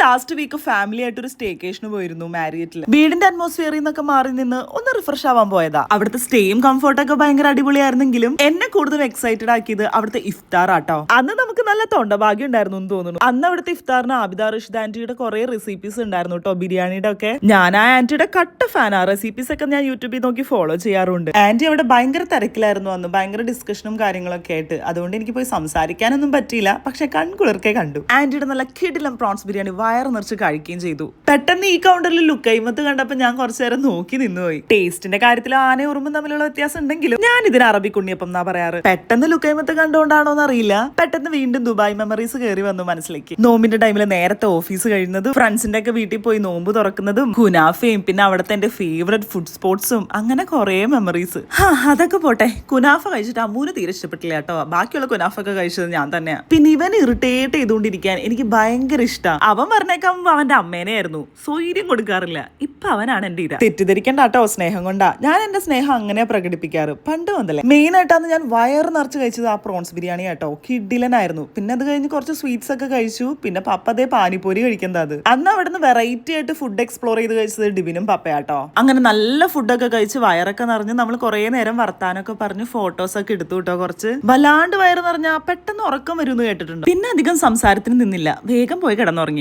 Last week family ആയിട്ട് ഒരു സ്റ്റേക്കേഷന് പോയിരുന്നു മാരിയറ്റിൽ. വീടിന്റെ അറ്റ്മോസ്ഫിയറിൽ നിന്നൊക്കെ മാറി നിന്ന് ഒന്ന് റിഫ്രഷ് ആവാൻ പോയതാ. അവിടുത്തെ സ്റ്റേയും കംഫർട്ടൊക്കെ ഭയങ്കര അടിപൊളിയായിരുന്നെങ്കിലും എന്നെ കൂടുതൽ എക്സൈറ്റഡ് ആക്കിയത് അവിടുത്തെ ഇഫ്താർ ആട്ടോ. അന്ന് നമുക്ക് നല്ല തൊണ്ടഭാഗ്യം ഉണ്ടായിരുന്നു എന്ന് തോന്നുന്നു. അന്ന് അവിടുത്തെ ഇഫ്താറിന് ആബിദ റഷീദ് ആന്റിയുടെ കുറെ റെസിപ്പീസ് ഉണ്ടായിരുന്നു കേട്ടോ, ബിരിയാണിയുടെ ഒക്കെ. ഞാൻ ആ ആന്റിയുടെ കട്ട ഫാനാ. റെസിപ്പീസ് ഒക്കെ ഞാൻ യൂട്യൂബിൽ നോക്കി ഫോളോ ചെയ്യാറുണ്ട്. ആന്റി അവിടെ ഭയങ്കര തിരക്കിലായിരുന്നു അന്ന്, ഭയങ്കര ഡിസ്കഷനും കാര്യങ്ങളൊക്കെ ആയിട്ട്. അതുകൊണ്ട് എനിക്ക് പോയി സംസാരിക്കാനൊന്നും പറ്റിയില്ല, പക്ഷെ കൺകുളിർക്കെ കണ്ടു. ആന്റിയുടെ നല്ല കിടിലം പ്രോൺസ് ബിരിയാണി വയറ് നിറച്ച് കഴിക്കുകയും ചെയ്തു. പെട്ടെന്ന് ഈ കൗണ്ടറിൽ ലുക്കൈമത്ത് കണ്ടപ്പോൾ ഞാൻ കുറച്ചു നേരം നോക്കി നിന്നുപോയി. ടേസ്റ്റിന്റെ കാര്യത്തിൽ ആനയും ഉറുമ്പും തമ്മിലുള്ള വ്യത്യാസം ഉണ്ടെങ്കിലും ഞാൻ ഇതിന് അറബി കുണ്ണിയപ്പം എന്നാ പറയാറ്. പെട്ടെന്ന് ലുക്കൈമത്ത് കണ്ടുകൊണ്ടാണോ എന്ന് അറിയില്ല, പെട്ടെന്ന് വീണ്ടും ദുബായ് മെമ്മറീസ് കയറി വന്നു മനസ്സിലേക്ക്. നോമ്പിന്റെ ടൈമിൽ നേരത്തെ ഓഫീസ് കഴിയുന്നതും ഫ്രണ്ട്സിന്റെ ഒക്കെ വീട്ടിൽ പോയി നോമ്പ് തുറക്കുന്നതും കുനാഫയും പിന്നെ അവിടുത്തെ എന്റെ ഫേവറേറ്റ് ഫുഡ് സ്പോട്സും അങ്ങനെ കുറെ മെമ്മറീസ്. അതൊക്കെ പോട്ടെ, കുനാഫ കഴിച്ചിട്ട് അമ്മൂന് തീരെ ഇഷ്ടപ്പെട്ടില്ല കേട്ടോ. ബാക്കിയുള്ള കുനാഫ ഒക്കെ കഴിച്ചത് ഞാൻ തന്നെയാ. പിന്നെ ഇവൻ ഇറിറ്റേറ്റ് ചെയ്തുകൊണ്ടിരിക്കാൻ എനിക്ക് ഭയങ്കര ഇഷ്ടം. അവൻ പറഞ്ഞേക്കാം അവന്റെ അമ്മേനെ ആയിരുന്നു, സ്വൈര്യം കൊടുക്കാറില്ല. ഇപ്പൊ അവനാണ് എന്റെ ഇര. തെറ്റിദ്ധരിക്കണ്ട കേട്ടോ, സ്നേഹം കൊണ്ടാ. ഞാൻ എന്റെ സ്നേഹം അങ്ങനെ പ്രകടിപ്പിക്കാറ് പണ്ട് വന്നല്ലേ. മെയിൻ ആയിട്ടാണ് ഞാൻ വയറ് നിറച്ച് കഴിച്ചത് ആ പ്രോൺസ് ബിരിയാണി കേട്ടോ. കിഡിലനായിരുന്നു. പിന്നെ അത് കഴിഞ്ഞ് കുറച്ച് സ്വീറ്റ്സ് ഒക്കെ കഴിച്ചു. പിന്നെ പപ്പ അതേ പാനിപ്പൂരി കഴിക്കുന്നത്. അത് അന്ന് അവിടുന്ന് വെറൈറ്റി ആയിട്ട് ഫുഡ് എക്സ്പ്ലോർ ചെയ്ത് കഴിച്ചത് ഡിബിനും പപ്പയാട്ടോ. അങ്ങനെ നല്ല ഫുഡൊക്കെ കഴിച്ച് വയറൊക്കെ നിറഞ്ഞ് നമ്മൾ കുറെ നേരം വർത്താനൊക്കെ പറഞ്ഞ് ഫോട്ടോസ് ഒക്കെ എടുത്തു കേട്ടോ. കുറച്ച് വല്ലാണ്ട് വയറ് നിറഞ്ഞാ പെട്ടെന്ന് ഉറക്കം വരുമെന്ന് കേട്ടിട്ടുണ്ട്. പിന്നെ അധികം സംസാരത്തിന് നിന്നില്ല, വേഗം പോയി കിടന്നുറങ്ങി.